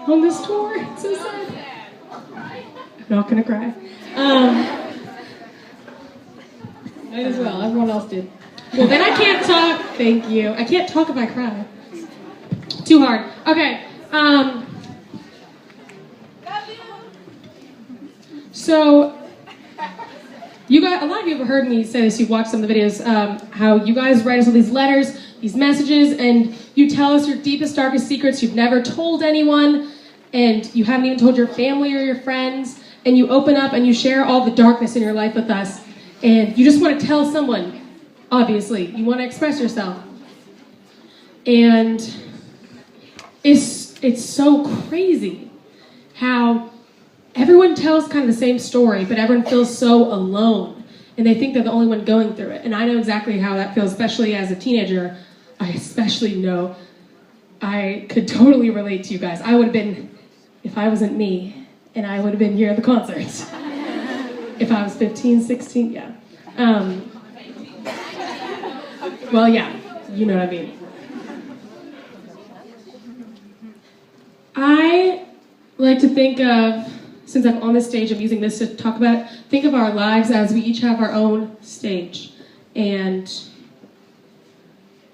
on this tour. It's so sad. I'm not gonna cry. Might as well. Everyone else did. Well, then I can't talk. Thank you. I can't talk if I cry. Too hard. Okay. So, you guys, a lot of you have heard me say this. You've watched some of the videos. How you guys write us all these letters, these messages, and you tell us your deepest, darkest secrets you've never told anyone, and you haven't even told your family or your friends, and you open up and you share all the darkness in your life with us, and you just want to tell someone, obviously. You want to express yourself. And it's so crazy how everyone tells kind of the same story, but everyone feels so alone, and they think they're the only one going through it. And I know exactly how that feels, especially as a teenager. I especially know I could totally relate to you guys. I would have been, if I wasn't me, and I would have been here at the concert. If I was 15, 16, yeah. Well, yeah, you know what I mean. I like to think of, since I'm on this stage, I'm using this to talk about it, think of our lives as we each have our own stage. And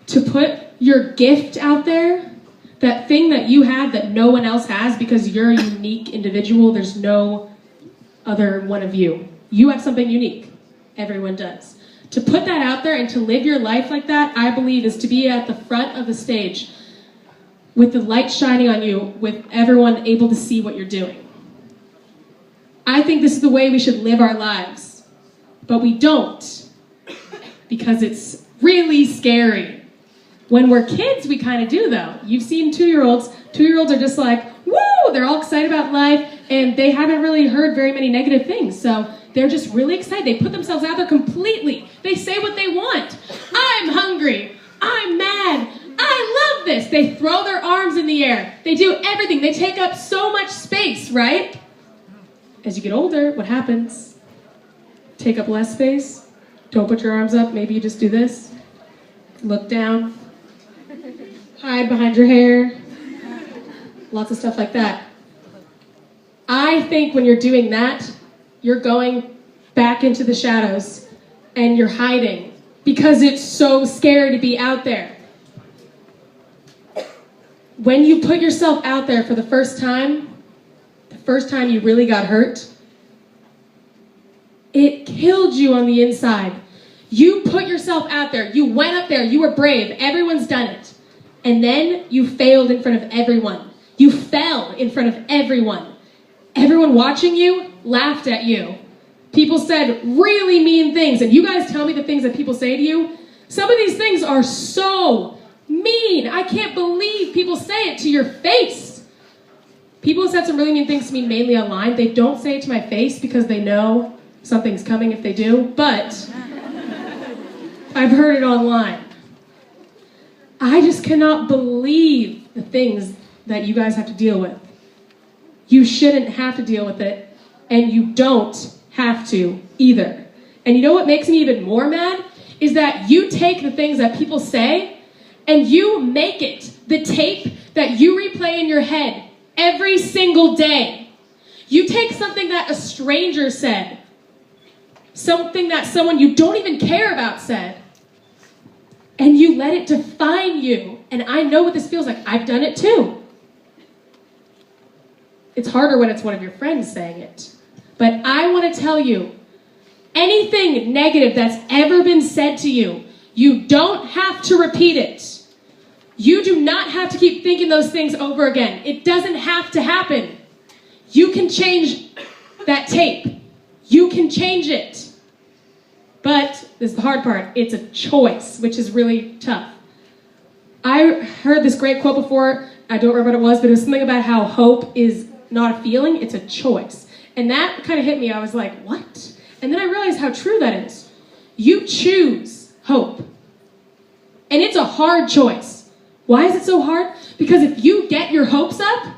to put your gift out there, that thing that you have that no one else has because you're a unique individual, there's no other one of you. You have something unique. Everyone does. To put that out there and to live your life like that, I believe, is to be at the front of the stage with the light shining on you, with everyone able to see what you're doing. I think this is the way we should live our lives, but we don't, because it's really scary. When we're kids, we kind of do, though. You've seen 2-year-olds. 2-year-olds are just like, woo! They're all excited about life, and they haven't really heard very many negative things, so they're just really excited. They put themselves out there completely. They say what they want. I'm hungry. I'm mad. I love this. They throw their arms in the air. They do everything. They take up so much space, right? As you get older, what happens? Take up less space. Don't put your arms up. Maybe you just do this. Look down. Hide behind your hair. Lots of stuff like that. I think when you're doing that, you're going back into the shadows and you're hiding because it's so scary to be out there. When you put yourself out there for the first time you really got hurt, it killed you on the inside. You put yourself out there. You went up there. You were brave. Everyone's done it. And then you failed in front of everyone. You fell in front of everyone. Everyone watching you laughed at you. People said really mean things. And you guys tell me the things that people say to you. Some of these things are so mean. I can't believe people say it to your face. People have said some really mean things to me, mainly online. They don't say it to my face because they know something's coming if they do. But I've heard it online. I just cannot believe the things that you guys have to deal with. You shouldn't have to deal with it, and you don't have to either. And you know what makes me even more mad? Is that you take the things that people say, and you make it the tape that you replay in your head every single day. You take something that a stranger said, something that someone you don't even care about said, and you let it define you. And I know what this feels like. I've done it too. It's harder when it's one of your friends saying it. But I want to tell you, anything negative that's ever been said to you, you don't have to repeat it. You do not have to keep thinking those things over again. It doesn't have to happen. You can change that tape. You can change it. But this is the hard part. It's a choice, which is really tough. I heard this great quote before. I don't remember what it was, but it was something about how hope is not a feeling, it's a choice. And that kind of hit me. I was like, what? And then I realized how true that is. You choose hope. And it's a hard choice. Why is it so hard? Because if you get your hopes up,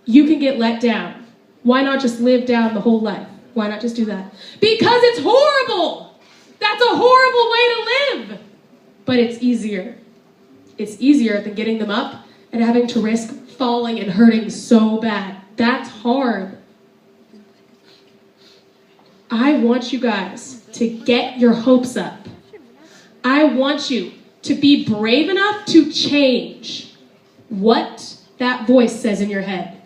you can get let down. Why not just live down the whole life? Why not just do that? Because it's horrible. That's a horrible way to live. But it's easier. It's easier than getting them up and having to risk falling and hurting so bad. That's hard. I want you guys to get your hopes up. I want you to be brave enough to change what that voice says in your head.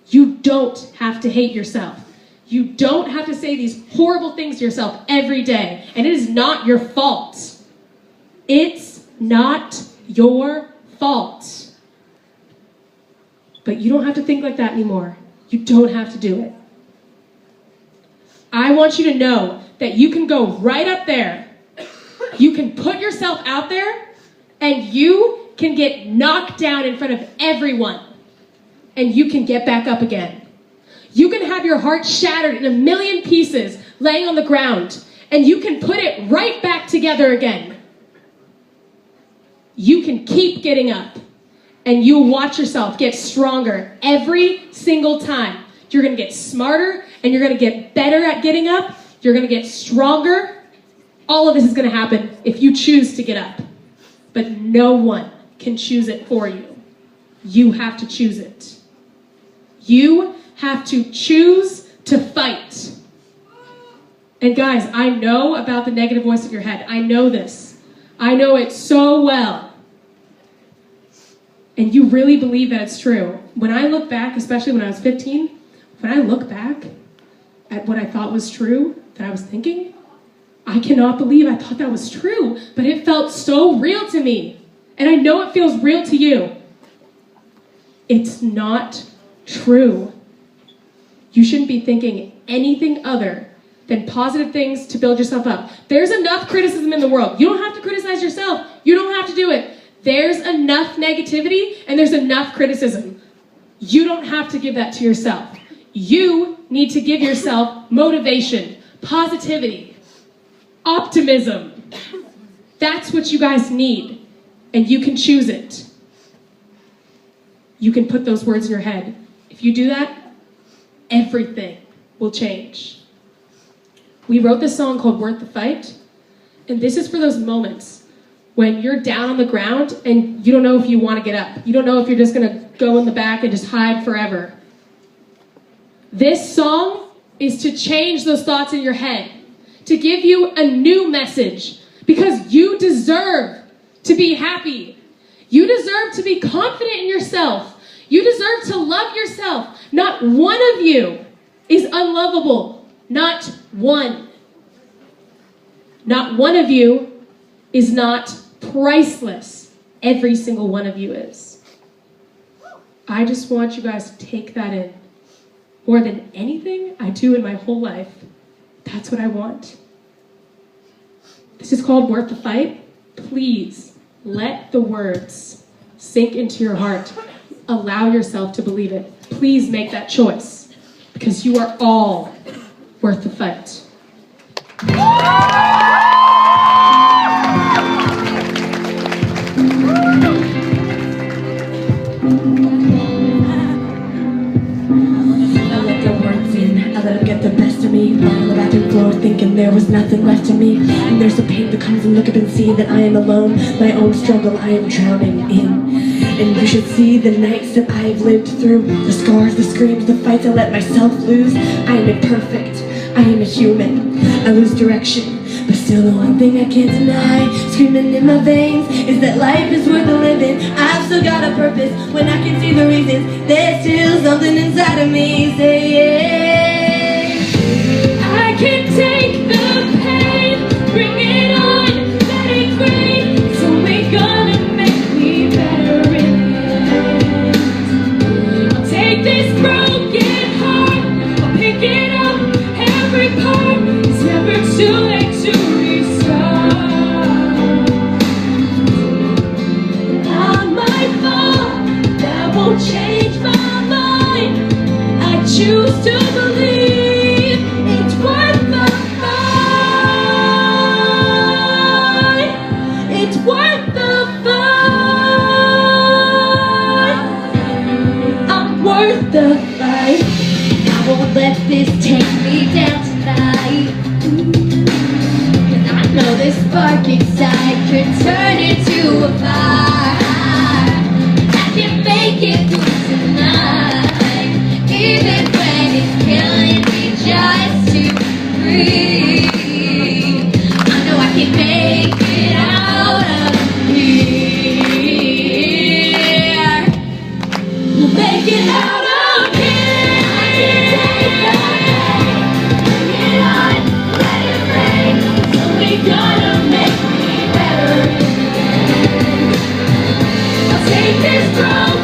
You don't have to hate yourself. You don't have to say these horrible things to yourself every day. And it is not your fault. It's not your fault. But you don't have to think like that anymore. You don't have to do it. I want you to know that you can go right up there. You can put yourself out there and you can get knocked down in front of everyone. And you can get back up again. You can have your heart shattered in a million pieces laying on the ground, and you can put it right back together again. You can keep getting up, and you'll watch yourself get stronger every single time. You're going to get smarter, and you're going to get better at getting up. You're going to get stronger. All of this is going to happen if you choose to get up. But no one can choose it for you. You have to choose it. You have to choose to fight. And guys, I know about the negative voice of your head. I know this. I know it so well. And you really believe that it's true. When I look back, especially when I was 15, when I look back at what I thought was true, that I was thinking, I cannot believe I thought that was true, but it felt so real to me. And I know it feels real to you. It's not true. You shouldn't be thinking anything other than positive things to build yourself up. There's enough criticism in the world. You don't have to criticize yourself. You don't have to do it. There's enough negativity and there's enough criticism. You don't have to give that to yourself. You need to give yourself motivation, positivity, optimism. That's what you guys need. And you can choose it. You can put those words in your head. If you do that, everything will change. We wrote this song called Worth the Fight, and this is for those moments when you're down on the ground and you don't know if you want to get up. You don't know if you're just going to go in the back and just hide forever. This song is to change those thoughts in your head, to give you a new message, because you deserve to be happy. You deserve to be confident in yourself. You deserve to love yourself. Not one of you is unlovable. Not one. Not one of you is not priceless. Every single one of you is. I just want you guys to take that in. More than anything I do in my whole life, that's what I want. This is called Worth the Fight. Please let the words sink into your heart. Allow yourself to believe it. Please make that choice, because you are all worth the fight. I let them get the best of me. Lying on the bathroom floor thinking there was nothing left of me. And there's a pain that comes and look up and see that I am alone. My own struggle I am drowning in. And you should see the nights that I've lived through. The scars, the screams, the fights I let myself lose. I am imperfect, I am a human. I lose direction, but still the one thing I can't deny, screaming in my veins, is that life is worth the living. I've still got a purpose when I can see the reasons. There's still something inside of me saying, I can take the pain, bring it on, let it rain. It's only gonna make me better in the end. I'll take this broken heart, I'll pick it up, every part. It's never too late to restart. Not my fault, that won't change my mind. I choose to believe. Worth the fight. I'm worth the fight. I won't let this take me down tonight. 'Cause I know this spark inside could turn into a fire. I can make it through tonight. make it out of here. I can take the pain, bring it on, let it rain. So we gotta make me better. I'll take this throne.